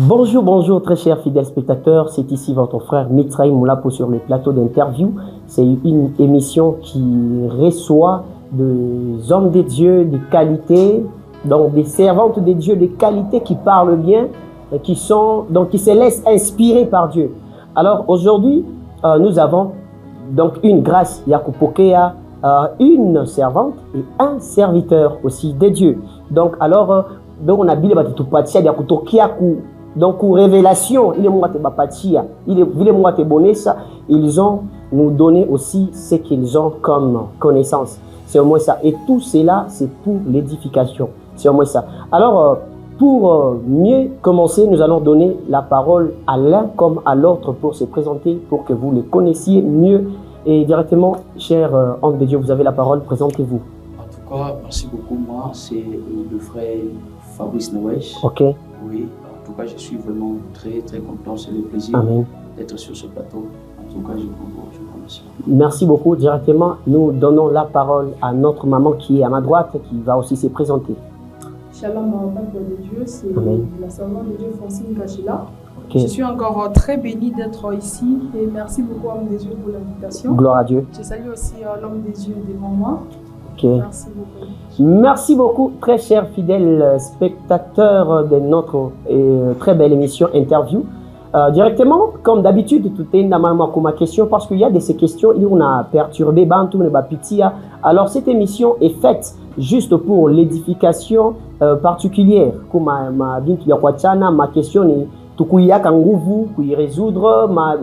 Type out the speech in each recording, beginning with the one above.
Bonjour, bonjour très chers fidèles spectateurs, c'est ici votre frère Mitraï Moulapo sur le plateau d'interview. C'est une émission qui reçoit des hommes de Dieu de qualité, donc des servantes de Dieu de qualité qui parlent bien, et qui se laissent inspirer par Dieu. Alors aujourd'hui, nous avons donc une grâce Yakupokea, une servante et un serviteur aussi de Dieu. Donc alors, on a Bible Batupatia Yakutokiaku. Donc, révélation, ils ont nous donné aussi ce qu'ils ont comme connaissance. C'est au moins ça. Et tout cela, c'est pour l'édification. C'est au moins ça. Alors, pour mieux commencer, nous allons donner la parole à l'un comme à l'autre pour se présenter, pour que vous les connaissiez mieux. Et directement, cher homme de Dieu, vous avez la parole, présentez-vous. En tout cas, merci beaucoup. Moi, c'est le frère Fabrice Noël. Ok. Oui. En tout cas, je suis vraiment très content. C'est le plaisir d'être sur ce plateau. En tout cas, je vous remercie. Merci beaucoup. Directement, nous donnons la parole à notre maman qui est à ma droite, qui va aussi se présenter. Shalom, Père de Dieu, c'est la servante de Dieu Francine Kachila. Okay. Je suis encore très bénie d'être ici et merci beaucoup, homme des yeux, pour l'invitation. Gloire à Dieu. Je salue aussi l'homme des yeux devant moi. Okay. Merci beaucoup. Merci beaucoup, très chers fidèles spectateurs de notre très belle émission interview. Directement, comme d'habitude, tout est normalement comme ma question parce qu'il y a de ces questions, on a perturbé Bantu, Pitia. Alors cette émission est faite juste pour l'édification particulière. Comme ma question est tukuyaka nguvu kuy résoudre ma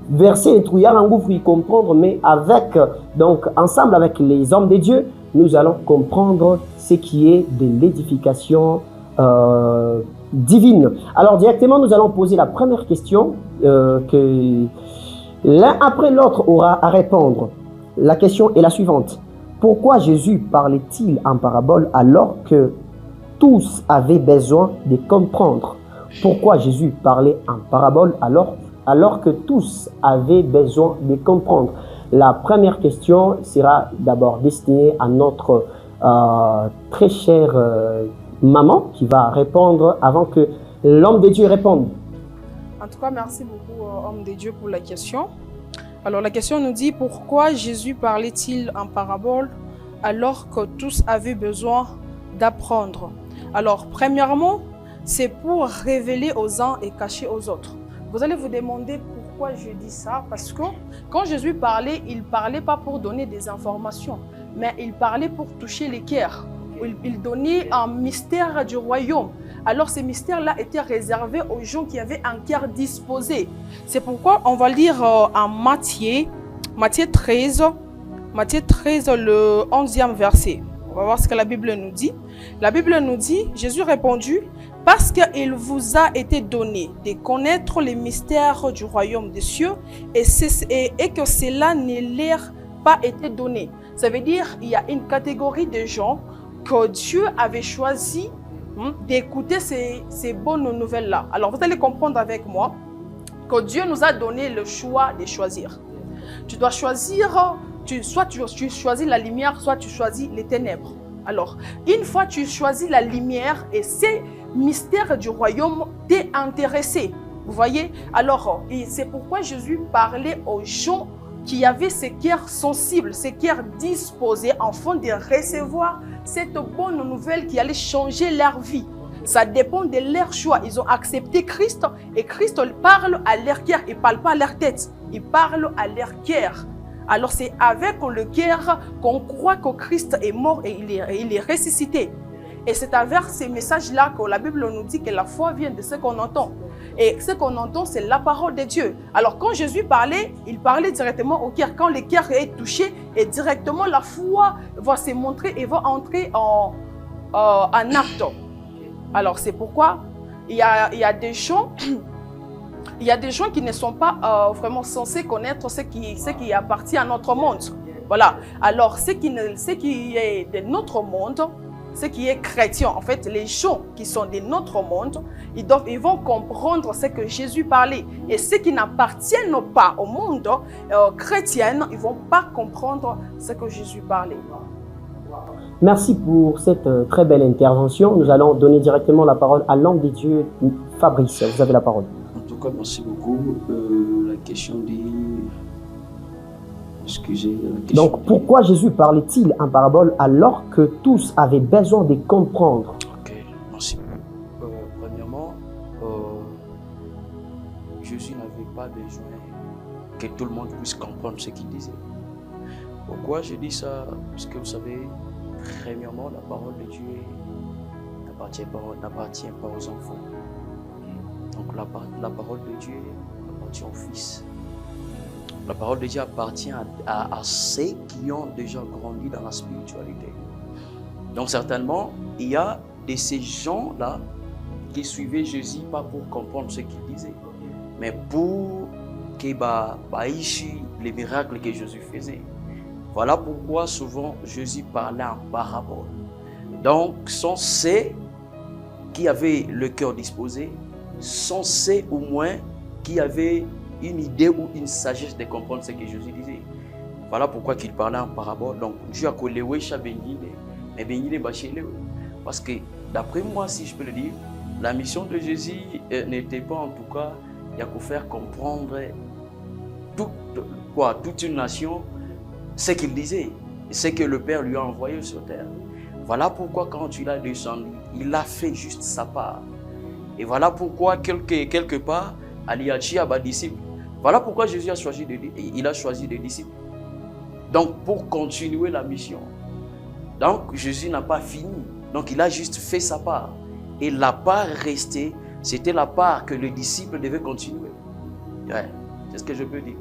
verset trouillard nguvu y comprendre, mais avec donc ensemble avec les hommes de Dieu, nous allons comprendre ce qui est de l'édification divine. Alors directement, nous allons poser la première question que l'un après l'autre aura à répondre. La question est la suivante. Pourquoi Jésus parlait-il en parabole alors que tous avaient besoin de comprendre? Pourquoi Jésus parlait en parabole alors que tous avaient besoin de comprendre? La première question sera d'abord destinée à notre très chère maman qui va répondre avant que l'homme de Dieu réponde. En tout cas, merci beaucoup, homme de Dieu, pour la question. Alors, la question nous dit, pourquoi Jésus parlait-il en parabole alors que tous avaient besoin d'apprendre? Alors, premièrement, c'est pour révéler aux uns et cacher aux autres. Vous allez vous demander pourquoi je dis ça, parce que quand Jésus parlait, il ne parlait pas pour donner des informations, mais il parlait pour toucher les cœurs. Il donnait un mystère du royaume. Alors ces mystères-là étaient réservés aux gens qui avaient un cœur disposé. C'est pourquoi on va lire en Matthieu 13, le 11e verset. On va voir ce que la Bible nous dit. La Bible nous dit, Jésus répondit, « Parce qu'il vous a été donné de connaître les mystères du royaume des cieux et que cela ne leur pas été donné. » Ça veut dire qu'il y a une catégorie de gens que Dieu avait choisi d'écouter ces bonnes nouvelles-là. Alors, vous allez comprendre avec moi que Dieu nous a donné le choix de choisir. Tu dois choisir, soit tu choisis la lumière, soit tu choisis les ténèbres. Alors, une fois tu choisis la lumière et ces mystères du royaume t'est intéressé. Vous voyez? Alors, c'est pourquoi Jésus parlait aux gens qui avaient ces cœurs sensibles, ces cœurs disposés afin de recevoir cette bonne nouvelle qui allait changer leur vie. Ça dépend de leur choix. Ils ont accepté Christ et Christ parle à leur cœur. Il ne parle pas à leur tête, il parle à leur cœur. Alors c'est avec le cœur qu'on croit que Christ est mort et il est ressuscité. Et c'est avec ces messages-là que la Bible nous dit que la foi vient de ce qu'on entend. Et ce qu'on entend, c'est la parole de Dieu. Alors quand Jésus parlait, il parlait directement au cœur. Quand le cœur est touché, et directement la foi va se montrer et va entrer en acte. Alors c'est pourquoi il y a des gens... Il y a des gens qui ne sont pas vraiment censés connaître ce qui appartient à notre monde. Voilà. Alors, ce qui est de notre monde, ce qui est chrétien, en fait, les gens qui sont de notre monde, ils vont comprendre ce que Jésus parlait. Et ceux qui n'appartiennent pas au monde chrétien, ils ne vont pas comprendre ce que Jésus parlait. Merci pour cette très belle intervention. Nous allons donner directement la parole à l'homme de Dieu, Fabrice, vous avez la parole. En tout cas, merci beaucoup. La question dit... Excusez. Donc, pourquoi Jésus parlait-il en parabole alors que tous avaient besoin de comprendre? Ok, merci. Premièrement, Jésus n'avait pas besoin que tout le monde puisse comprendre ce qu'il disait. Pourquoi je dis ça? Parce que vous savez, premièrement, la parole de Dieu n'appartient pas aux enfants. Donc la parole de Dieu appartient au Fils. La parole de Dieu appartient à ceux qui ont déjà grandi dans la spiritualité. Donc certainement, il y a de ces gens-là qui suivaient Jésus pas pour comprendre ce qu'il disait, mais pour qu'ils ici les miracles que Jésus faisait. Voilà pourquoi souvent Jésus parlait en parabole. Donc sont ceux qui avaient le cœur disposé, sont ceux au moins qui avaient une idée ou une sagesse de comprendre ce que Jésus disait. Voilà pourquoi il parlait en parabole. Donc, Dieu a collé mais parce que d'après moi, si je peux le dire, la mission de Jésus n'était pas en tout cas, il y a qu'à faire comprendre toute une nation ce qu'il disait, ce que le Père lui a envoyé sur terre. Voilà pourquoi quand il a descendu, il a fait juste sa part. Et voilà pourquoi quelque part, Aliachi a des disciples. Voilà pourquoi Jésus a choisi des disciples. Donc, pour continuer la mission. Donc, Jésus n'a pas fini. Donc, il a juste fait sa part. Et la part restée, c'était la part que le disciple devait continuer. Ouais, c'est ce que je peux dire.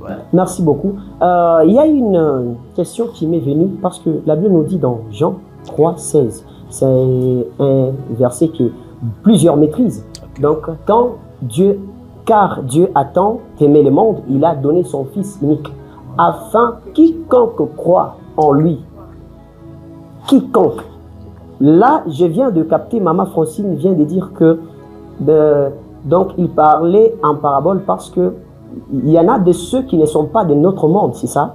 Ouais. Merci beaucoup. Il y a une question qui m'est venue parce que la Bible nous dit dans Jean 3, 16. C'est un verset que plusieurs maîtrisent. Donc, car Dieu a tant aimé le monde, il a donné son Fils unique, afin quiconque croit en lui. Quiconque. Là, je viens de capter, Maman Francine vient de dire que, donc il parlait en parabole parce que il y en a de ceux qui ne sont pas de notre monde, c'est ça?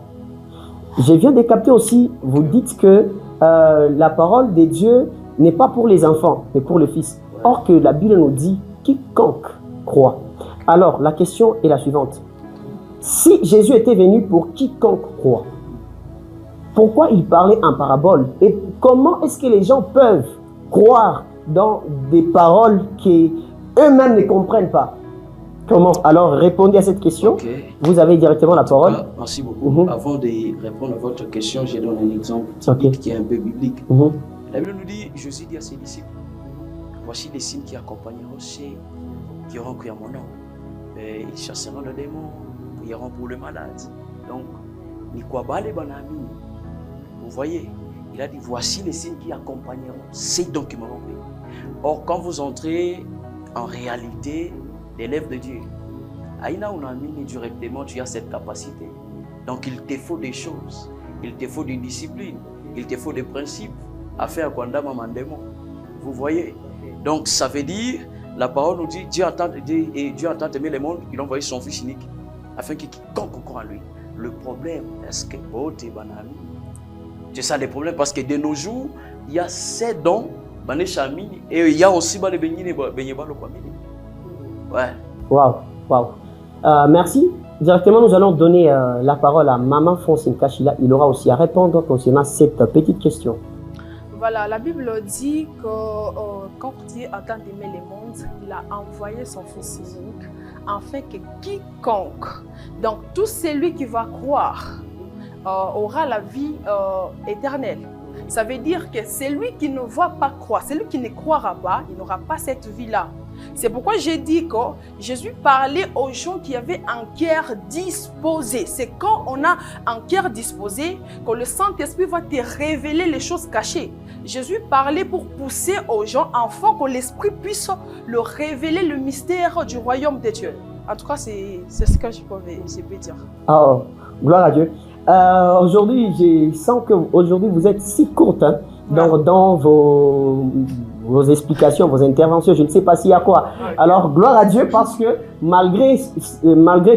Je viens de capter aussi, vous dites que la parole de Dieu n'est pas pour les enfants, mais pour le Fils. Or que la Bible nous dit quiconque croit. Alors, la question est la suivante. Si Jésus était venu pour quiconque croit, pourquoi il parlait en parabole? Et comment est-ce que les gens peuvent croire dans des paroles qu'eux-mêmes ne comprennent pas? Comment? Alors, répondez à cette question. Okay. Vous avez directement la parole. Merci beaucoup. Avant de répondre à votre question, je donne un exemple typique qui est un peu biblique. La Bible nous dit, Jésus dit à ses disciples, voici les signes qui accompagneront ceux qui auront cru à mon nom. Ils chasseront le démon, prieront pour le malade. Donc, vous voyez, il a dit, voici les signes qui accompagneront ceux dont qui m'auront cru. Or, quand vous entrez en réalité des lèvres de Dieu, Aïna Unamini, directement, tu as cette capacité. Donc, il te faut des choses, il te faut des disciplines, il te faut des principes à faire quand Mandémon. Vous voyez? Donc, ça veut dire, la parole nous dit, Dieu a tant aimé le monde, il a envoyé son Fils unique, afin que quiconque croit en lui. Le problème, est-ce que c'est ça le problème, parce que de nos jours, il y a ces dons, et il y a aussi les bénis. Ouais. Wow. Merci. Directement, nous allons donner la parole à Maman Francine Kachila. Il aura aussi à répondre concernant cette petite question. Voilà, la Bible dit que quand Dieu a tant aimé le monde, il a envoyé son Fils unique, afin que quiconque, donc tout celui qui va croire, aura la vie éternelle. Ça veut dire que celui qui ne va pas croire, celui qui ne croira pas, il n'aura pas cette vie-là. C'est pourquoi j'ai dit que Jésus parlait aux gens qui avaient un cœur disposé. C'est quand on a un cœur disposé que le Saint-Esprit va te révéler les choses cachées. Jésus parlait pour pousser aux gens afin que l'Esprit puisse leur révéler le mystère du royaume de Dieu. En tout cas, c'est ce que je peux dire. Oh, gloire à Dieu. Aujourd'hui, je sens que aujourd'hui vous êtes si courte dans vos explications, vos interventions. Je ne sais pas s'il y a quoi. Alors, gloire à Dieu parce que malgré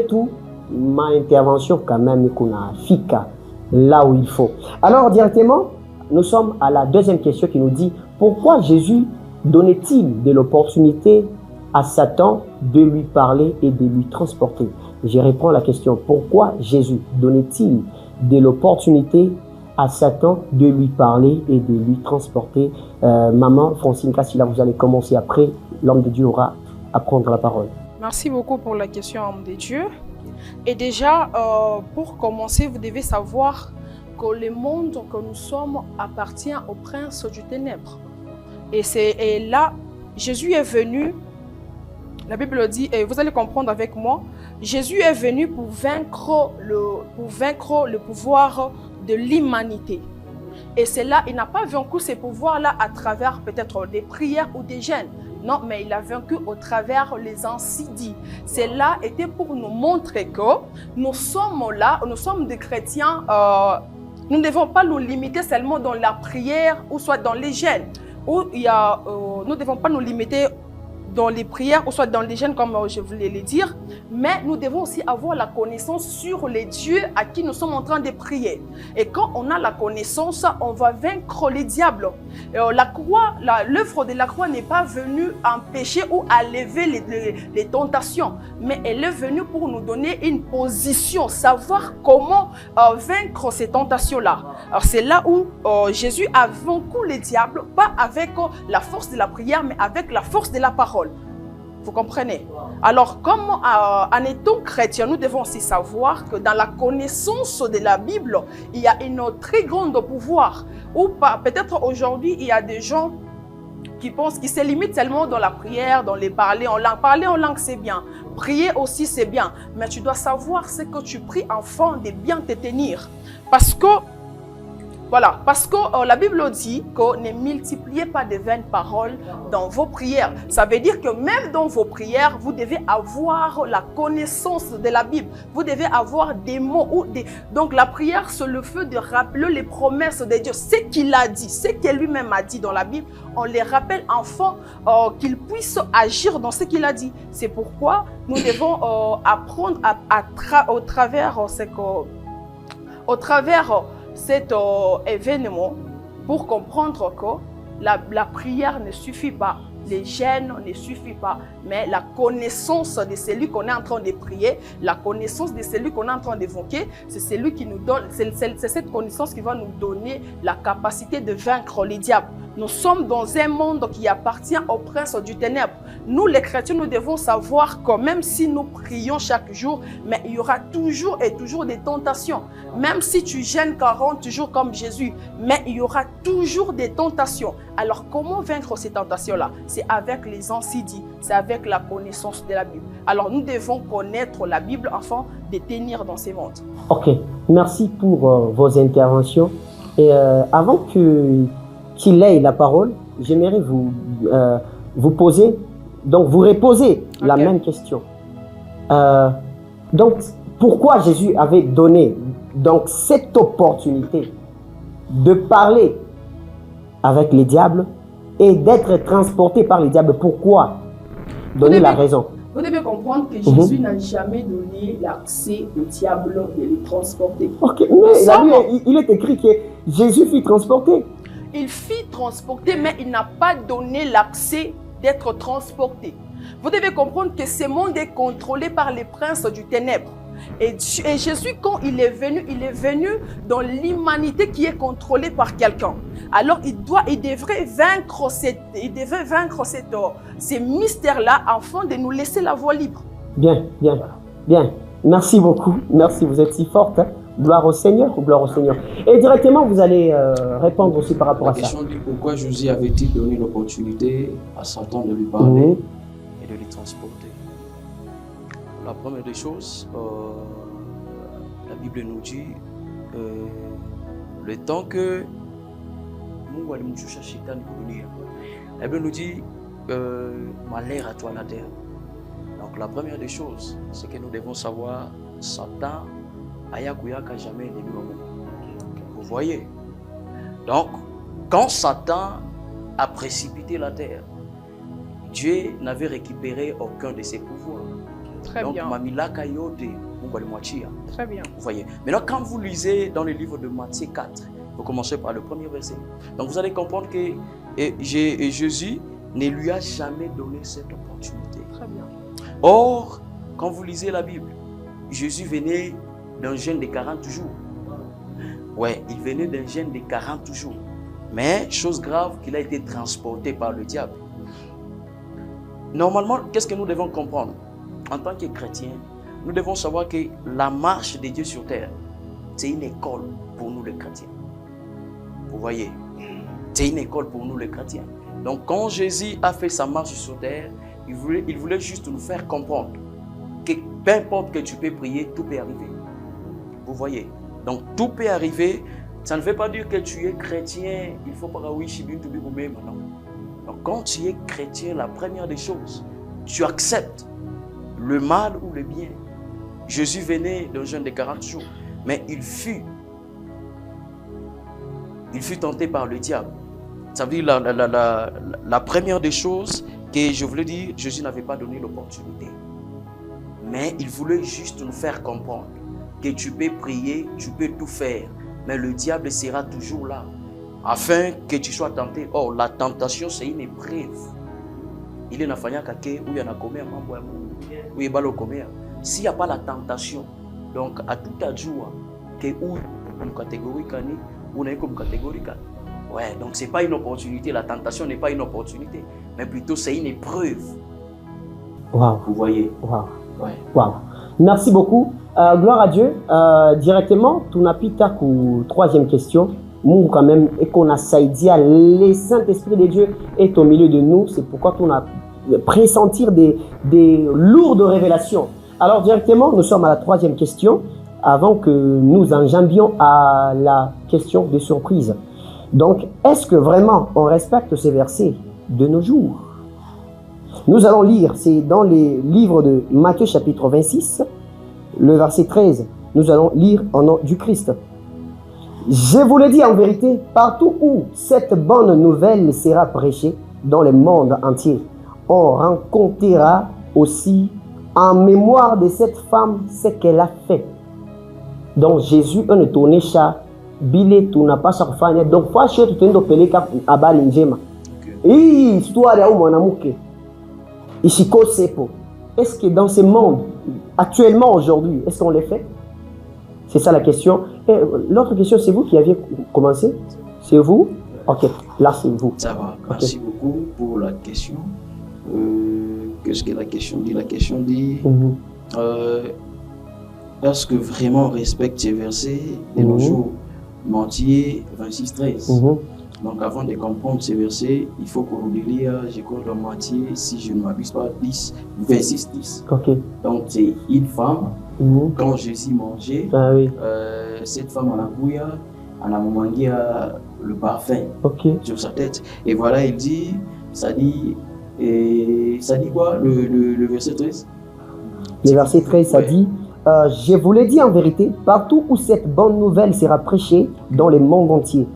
tout, ma intervention quand même est fika là où il faut. Alors, directement, nous sommes à la deuxième question qui nous dit pourquoi Jésus donnait-il de l'opportunité à Satan de lui parler et de lui transporter. Je réponds à la question, pourquoi Jésus donnait-il de l'opportunité à Satan de lui parler et de lui transporter? Maman Francine Kassila, vous allez commencer après. L'homme de Dieu aura à prendre la parole. Merci beaucoup pour la question, homme de Dieu. Et déjà, pour commencer, vous devez savoir que le monde que nous sommes appartient au prince du ténèbre. Et là, Jésus est venu, la Bible dit, et vous allez comprendre avec moi, Jésus est venu pour vaincre le pouvoir de l'humanité. Et c'est là, il n'a pas vaincu ces pouvoirs-là à travers peut-être des prières ou des jeûnes. Non, mais il a vaincu au travers les insidies. Cela était pour nous montrer que nous sommes là, nous sommes des chrétiens, nous ne devons pas nous limiter seulement dans la prière ou soit dans les jeûnes. Nous ne devons pas nous limiter dans les prières ou soit dans les jeûnes comme je voulais le dire, mais nous devons aussi avoir la connaissance sur les dieux à qui nous sommes en train de prier. Et quand on a la connaissance, on va vaincre les diables. La croix, l'œuvre de la croix n'est pas venue empêcher ou enlever les tentations, mais elle est venue pour nous donner une position, savoir comment vaincre ces tentations-là. Alors c'est là où Jésus a vaincu les diables, pas avec la force de la prière, mais avec la force de la parole. Vous comprenez? Alors, comme en étant chrétien, nous devons aussi savoir que dans la connaissance de la Bible, il y a une très grande pouvoir. Ou peut-être aujourd'hui, il y a des gens qui pensent qu'ils se limitent seulement dans la prière, dans les parler en langue. Parler en langue, c'est bien. Prier aussi, c'est bien. Mais tu dois savoir ce que tu pries afin de bien te tenir. Parce que la Bible dit que ne multipliez pas de vaines paroles dans vos prières. Ça veut dire que même dans vos prières, vous devez avoir la connaissance de la Bible. Vous devez avoir des mots. Donc la prière, c'est le fait de rappeler les promesses de Dieu. Ce qu'il a dit, ce qu'il lui-même a dit dans la Bible, on les rappelle enfin qu'il puisse agir dans ce qu'il a dit. C'est pourquoi nous devons apprendre au travers cet événement pour comprendre que la prière ne suffit pas, les jeûnes ne suffit pas, mais la connaissance de celui qu'on est en train de prier, la connaissance de celui qu'on est en train d'évoquer, c'est celui qui nous donne, c'est cette connaissance qui va nous donner la capacité de vaincre les diables. Nous sommes dans un monde qui appartient au prince du ténèbre. Nous, les chrétiens, nous devons savoir que même si nous prions chaque jour, mais il y aura toujours et toujours des tentations. Même si tu jeûnes 40 jours comme Jésus, mais il y aura toujours des tentations. Alors, comment vaincre ces tentations-là? C'est avec les insidies, c'est avec la connaissance de la Bible. Alors, nous devons connaître la Bible afin de tenir dans ces mondes. Ok, merci pour vos interventions. Et avant qu'il ait la parole, j'aimerais vous poser, donc vous reposer la même question. Donc, pourquoi Jésus avait donné donc cette opportunité de parler avec les diables et d'être transporté par les diables? Pourquoi? Donner la raison. Vous devez comprendre que Jésus n'a jamais donné l'accès au diable de le transporter. Ok, mais il est écrit que Jésus fut transporté. Il fut transporté, mais il n'a pas donné l'accès d'être transporté. Vous devez comprendre que ce monde est contrôlé par les princes du ténèbre. Et Jésus, quand il est venu dans l'humanité qui est contrôlée par quelqu'un. Alors, il devrait vaincre ces mystères-là afin de nous laisser la voie libre. Bien. Merci beaucoup. Merci, vous êtes si forte. Hein? Gloire au Seigneur ou gloire au Seigneur. Et directement, vous allez répondre aussi par rapport à ça. La question dit pourquoi Jésus avait-il donné l'opportunité à Satan de lui parler et de lui transporter. La première des choses, la Bible nous dit le temps que la Bible nous dit malheur à toi la terre. Donc la première des choses, c'est que nous devons savoir Satan ayakuyaka jamais ennemi au monde. Vous voyez. Donc quand Satan a précipité la terre, Dieu n'avait récupéré aucun de ses pouvoirs. Très donc, bien. Très bien. Vous voyez. Maintenant, quand vous lisez dans le livre de Matthieu 4, vous commencez par le premier verset. Donc, vous allez comprendre que Jésus ne lui a jamais donné cette opportunité. Très bien. Or, quand vous lisez la Bible, Jésus venait d'un jeûne de 40 jours. Ouais, il venait d'un jeûne de 40 jours. Mais, chose grave, qu'il a été transporté par le diable. Normalement, qu'est-ce que nous devons comprendre? En tant que chrétiens, nous devons savoir que la marche de Dieu sur terre, c'est une école pour nous les chrétiens. Vous voyez? C'est une école pour nous les chrétiens. Donc quand Jésus a fait sa marche sur terre, il voulait juste nous faire comprendre que peu importe que tu peux prier, tout peut arriver. Vous voyez? Donc tout peut arriver. Ça ne veut pas dire que tu es chrétien, il faut pas maintenant. Donc quand tu es chrétien, la première des choses, tu acceptes le mal ou le bien. Jésus venait d'un jeûne de 40 jours, mais il fut tenté par le diable. Ça veut dire la première des choses que je voulais dire, Jésus n'avait pas donné l'opportunité. Mais il voulait juste nous faire comprendre que tu peux prier, tu peux tout faire, mais le diable sera toujours là afin que tu sois tenté. Or, la tentation, c'est une épreuve. Il est nafanya kake ou yana komea mambo ya Mungu ou yebalo komea. S'il n'y a pas la tentation, donc à tout à jour que ou une catégorie kani ou une catégorie kani. Ouais, donc c'est pas une opportunité. La tentation n'est pas une opportunité, mais plutôt c'est une épreuve. Wow. Vous voyez? Wow. Ouais. Wow. Merci beaucoup. Gloire à Dieu. Directement, tunapita ku troisième question. Mungu quand même, et qu'on a saïdia, le Saint-Esprit de Dieu est au milieu de nous. C'est pourquoi on a pressentir des lourdes révélations. Alors directement, nous sommes à la troisième question, avant que nous enjambions à la question de surprise. Donc, est-ce que vraiment on respecte ces versets de nos jours? Nous allons lire, c'est dans les livres de Matthieu chapitre 26, le verset 13. Nous allons lire au nom du Christ. Je vous le dis en vérité, partout où cette bonne nouvelle sera prêchée dans le monde entier, on rencontrera aussi en mémoire de cette femme ce qu'elle a fait. Donc Jésus on est tourné chat bile tunapasha kufanya donc fashe tutendo peleka habari njema. Hii histoire ya mwanamke ishikosepo. Est-ce que dans ce monde actuellement aujourd'hui, est-ce qu'on le fait? C'est ça la question. Et l'autre question, c'est vous qui aviez commencé? C'est vous? Ok, là c'est vous. Ça va, merci beaucoup pour la question. Qu'est-ce que la question dit? La question dit est-ce que vraiment on respecte ces versets de nos jours? Matthieu 26-13. Donc avant de comprendre ces versets, il faut qu'on relie, je crois dans Matthieu, si je ne m'abuse pas, 10, 26-10. Ok. Donc c'est une femme, quand Jésus mangeait, cette femme en a bouillé, en a mangé le parfum sur sa tête. Et voilà, il dit, ça dit quoi le verset 13? Le verset 13, ça dit, je vous l'ai dit en vérité, partout où cette bonne nouvelle sera prêchée dans le monde entier,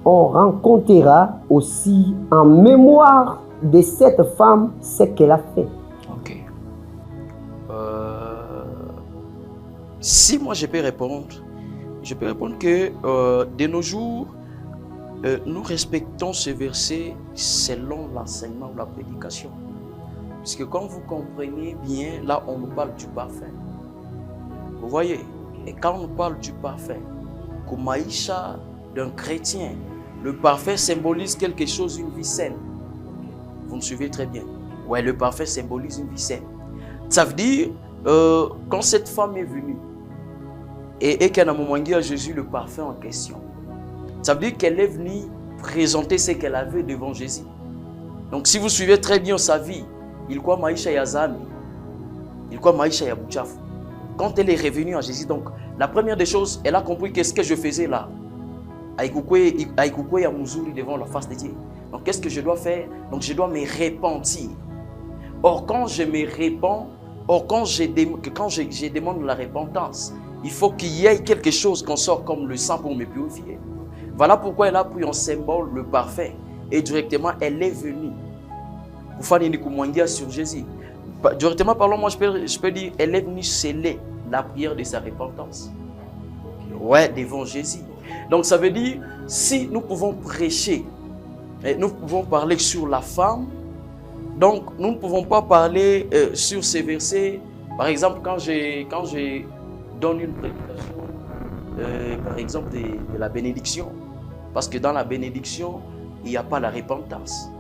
on rencontrera aussi en mémoire de cette femme ce qu'elle a fait. Ok. Si moi je peux répondre que de nos jours, nous respectons ce verset selon l'enseignement ou la prédication. Parce que quand vous comprenez bien, là on nous parle du parfum. Vous voyez? Et quand on nous parle du parfum, comme Maïcha d'un chrétien, le parfum symbolise quelque chose, une vie saine. Vous me suivez très bien. Ouais, le parfum symbolise une vie saine. Ça veut dire, quand cette femme est venue et qu'elle a demandé à Jésus le parfum en question, ça veut dire qu'elle est venue présenter ce qu'elle avait devant Jésus. Donc si vous suivez très bien sa vie, il croit Maïcha Yazami, il croit Maïcha Yabouchaf. Quand elle est revenue à Jésus, donc la première des choses, elle a compris qu'est-ce que je faisais là. Aïkoukou ya Mouzouri devant la face de Dieu. Donc qu'est-ce que je dois faire? Donc je dois me repentir. Or quand je me repens, quand je demande la repentance, il faut qu'il y ait quelque chose qu'on sort comme le sang pour me purifier. Voilà pourquoi elle a pris en symbole le parfum. Et directement, elle est venue pour faire une koumangia sur Jésus. Directement parlant, moi je peux dire, elle est venue sceller la prière de sa repentance. Ouais, devant Jésus. Donc ça veut dire, si nous pouvons prêcher, nous pouvons parler sur la femme, Donc, nous ne pouvons pas parler sur ces versets. Par exemple, quand je donne une prédication, par exemple, de la bénédiction. Parce que dans la bénédiction, il n'y a pas la repentance.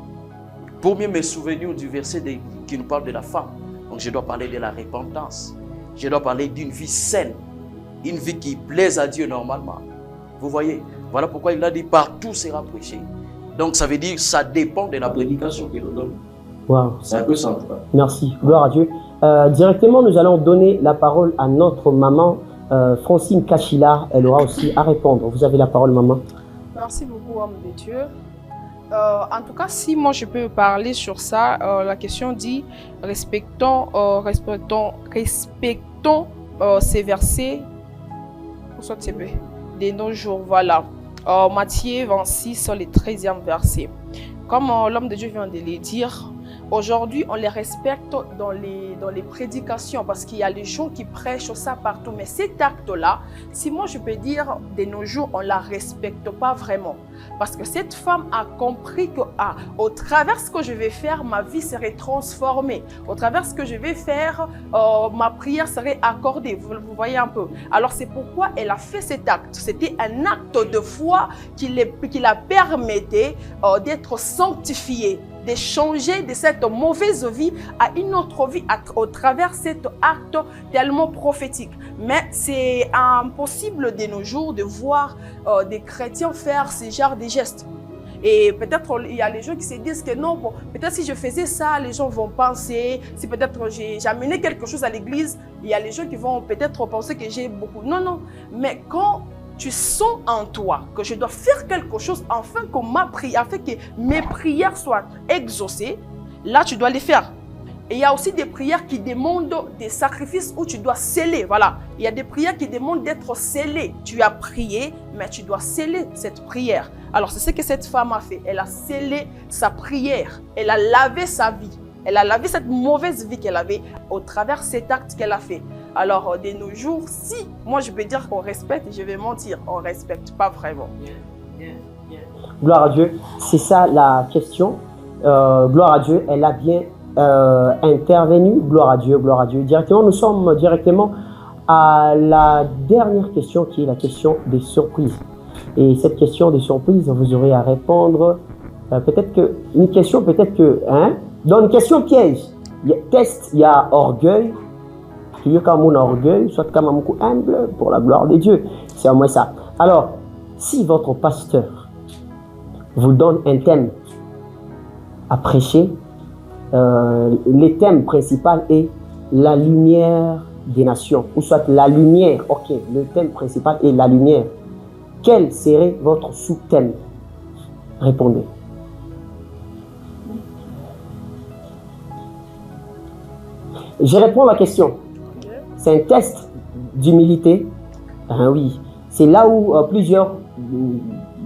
Pour mieux me souvenir du verset qui nous parle de la femme, donc je dois parler de la repentance. Je dois parler d'une vie saine, une vie qui plaise à Dieu normalement. Vous voyez, voilà pourquoi il a dit partout sera prêché. Donc ça veut dire que ça dépend de la prédication qu'il nous donne. Wow. C'est un peu ça. Merci, gloire à Dieu. Directement, nous allons donner la parole à notre maman, Francine Kachila. Elle aura aussi à répondre. Vous avez la parole, maman. Merci beaucoup, homme de Dieu. En tout cas, si moi je peux parler sur ça, la question dit respectons ces versets de nos jours. Voilà. Matthieu 26, le 13e verset. Comme l'homme de Dieu vient de le dire, aujourd'hui, on les respecte dans les prédications parce qu'il y a les gens qui prêchent ça partout. Mais cet acte-là, si moi je peux dire, de nos jours, on ne la respecte pas vraiment. Parce que cette femme a compris que au travers de ce que je vais faire, ma vie serait transformée. Au travers de ce que je vais faire, ma prière serait accordée. Vous voyez un peu. Alors c'est pourquoi elle a fait cet acte. C'était un acte de foi qui la permettait d'être sanctifiée, de changer de cette mauvaise vie à une autre vie au travers de cet acte tellement prophétique. Mais c'est impossible de nos jours de voir des chrétiens faire ce genre de gestes. Et peut-être il y a les gens qui se disent que non, bon, peut-être si je faisais ça, les gens vont penser, si peut-être j'ai amené quelque chose à l'église, il y a les gens qui vont peut-être penser que j'ai beaucoup. Non, non, mais quand tu sens en toi que je dois faire quelque chose afin que mes prières soient exaucées, là tu dois les faire. Et il y a aussi des prières qui demandent des sacrifices où tu dois sceller. Voilà. Il y a des prières qui demandent d'être scellées. Tu as prié, mais tu dois sceller cette prière. Alors c'est ce que cette femme a fait. Elle a scellé sa prière. Elle a lavé sa vie. Elle a lavé cette mauvaise vie qu'elle avait au travers de cet acte qu'elle a fait. Alors de nos jours, si moi je peux dire qu'on respecte, je vais mentir. On ne respecte pas vraiment. Gloire à Dieu. C'est ça la question. Gloire à Dieu. Elle a bien intervenu. Gloire à Dieu, gloire à Dieu. Directement, nous sommes directement à la dernière question qui est la question des surprises. Et cette question des surprises, vous aurez à répondre peut-être que une question, peut-être que dans une question piège, il y a test, il y a orgueil, il y a comme un orgueil, soit comme un coup humble pour la gloire de Dieu. C'est au moins ça. Alors, si votre pasteur vous donne un thème à prêcher, le thème principal est la lumière des nations, ou soit la lumière. Ok, le thème principal est la lumière. Quel serait votre sous-thème? Répondez. Je réponds à la question. C'est un test d'humilité. Ah oui, c'est là où plusieurs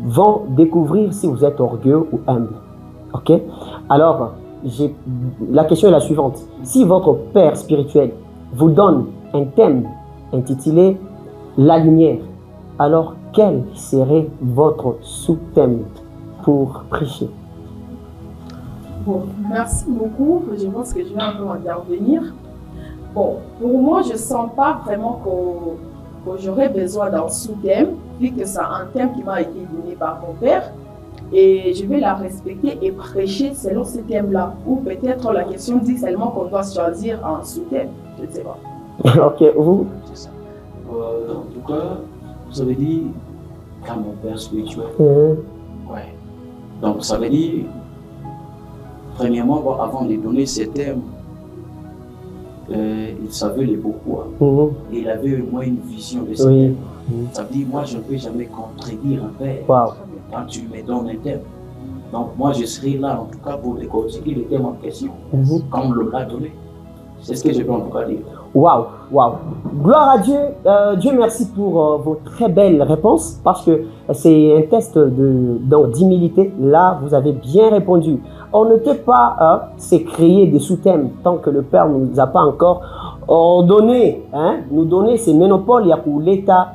vont découvrir si vous êtes orgueilleux ou humble. Ok? Alors, la question est la suivante. Si votre père spirituel vous donne un thème intitulé La lumière, alors quel serait votre sous-thème pour prêcher? Bon, merci beaucoup. Je pense que je vais un peu intervenir. Bon, pour moi, je ne sens pas vraiment que j'aurais besoin d'un sous-thème, vu que c'est un thème qui m'a été donné par mon père. Et je vais la respecter et prêcher selon ce thème-là. Ou peut-être la question dit seulement qu'on doit choisir un sous-thème. Je ne sais pas. Ok, vous? C'est ça. En tout cas, vous avez dit qu'à mon père spirituel. Ouais. Donc ça veut dire, premièrement, avant de donner ce thème, il savait le pourquoi. Et il avait au moins une vision de ce thème. Ça veut dire, moi, je ne peux jamais contredire un père. Wow. Quand tu me donnes un thème. Donc moi je serai là en tout cas pour décortiquer le thème en question, comme on l'a donné. C'est ce que je peux en tout cas dire. Waouh, waouh. Gloire à Dieu. Dieu merci pour vos très belles réponses parce que c'est un test d'humilité. Là, vous avez bien répondu. On ne peut pas se créer des sous-thèmes tant que le Père ne nous a pas encore ordonné, nous donner ces monopoles pour l'État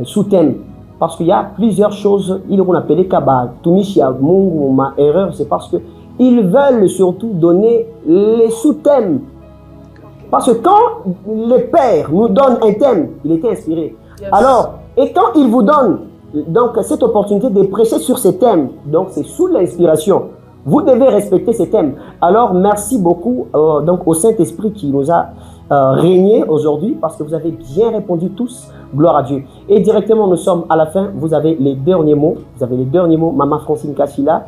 sous-thème. Parce qu'il y a plusieurs choses, il qu'on appelle Kaba, Tunisia, Mungu, ma erreur, c'est parce que ils veulent surtout donner les sous-thèmes. Parce que quand le Père nous donne un thème, il était inspiré. Yes. Alors, et quand il vous donne donc cette opportunité de prêcher sur ces thèmes, donc c'est sous l'inspiration, vous devez respecter ces thèmes. Alors, merci beaucoup donc au Saint-Esprit qui nous a régné aujourd'hui parce que vous avez bien répondu tous. Gloire à Dieu. Et directement, nous sommes à la fin. Vous avez les derniers mots. Vous avez les derniers mots. Maman Francine Kachila,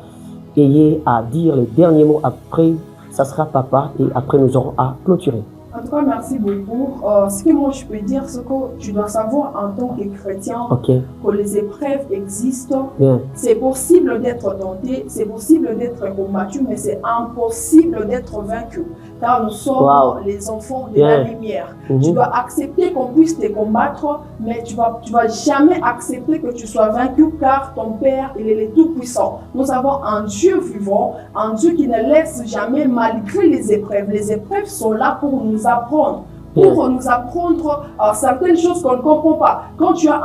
ayez à dire les derniers mots. Après, ça sera papa et après, nous aurons à clôturer. En tout cas, merci beaucoup. Ce que moi je peux dire, c'est que tu dois savoir en tant que chrétien que les épreuves existent. Bien. C'est possible d'être tenté, c'est possible d'être combattu, mais c'est impossible d'être vaincu. Car nous sommes les enfants de la lumière. Tu dois accepter qu'on puisse te combattre, mais tu vas jamais accepter que tu sois vaincu car ton Père, il est le Tout-Puissant. Nous avons un Dieu vivant, un Dieu qui ne laisse jamais malgré les épreuves. Les épreuves sont là pour nous apprendre. Pour nous apprendre certaines choses qu'on ne comprend pas. Quand tu as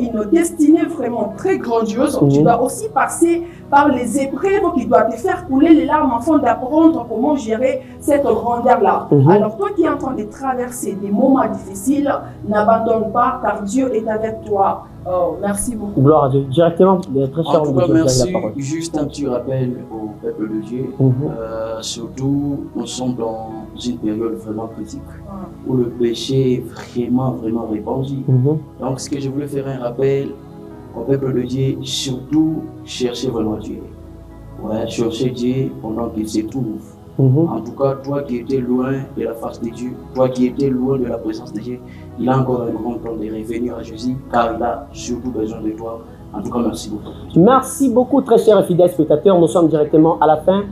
une destinée vraiment très grandiose, tu dois aussi passer par les épreuves qui doivent te faire couler les larmes afin d'apprendre comment gérer cette grandeur-là. Alors toi qui es en train de traverser des moments difficiles, n'abandonne pas car Dieu est avec toi. Merci beaucoup. Gloire à Dieu. Directement, très cher. En tout cas, merci. Juste un petit rappel au peuple de Dieu. Surtout, nous sommes dans une période vraiment critique où le péché est vraiment répandu. Donc, ce que je voulais faire un rappel au peuple de Dieu, surtout cherchez vraiment Dieu. Cherchez Dieu pendant qu'il se trouve. En tout cas, toi qui étais loin de la face de Dieu, toi qui étais loin de la présence de Dieu, il a encore un grand plan de revenir à Jésus, car il a surtout besoin de toi. En tout cas, merci beaucoup. Merci beaucoup, très chers et fidèles spectateurs. Nous sommes directement à la fin.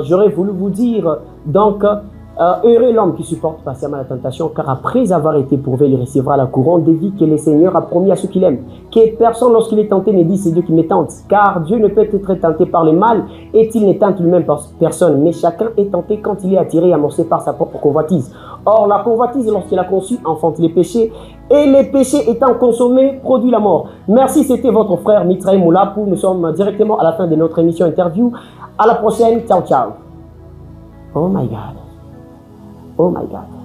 J'aurais voulu vous dire, donc, heureux l'homme qui supporte patiemment la tentation, car après avoir été prouvé, il recevra la couronne de vie que le Seigneur a promis à ceux qu'il aime. Que personne, lorsqu'il est tenté, ne dise c'est Dieu qui me tente, car Dieu ne peut être tenté par le mal, et il ne tente lui-même par personne. Mais chacun est tenté quand il est attiré et amorcé par sa propre convoitise. Or, la convoitise, lorsqu'il a conçu, enfante les péchés, et les péchés étant consommés, produit la mort. Merci, c'était votre frère Mitraï Moulapou. Nous sommes directement à la fin de notre émission interview. À la prochaine, ciao ciao. Oh my God. Oh my God.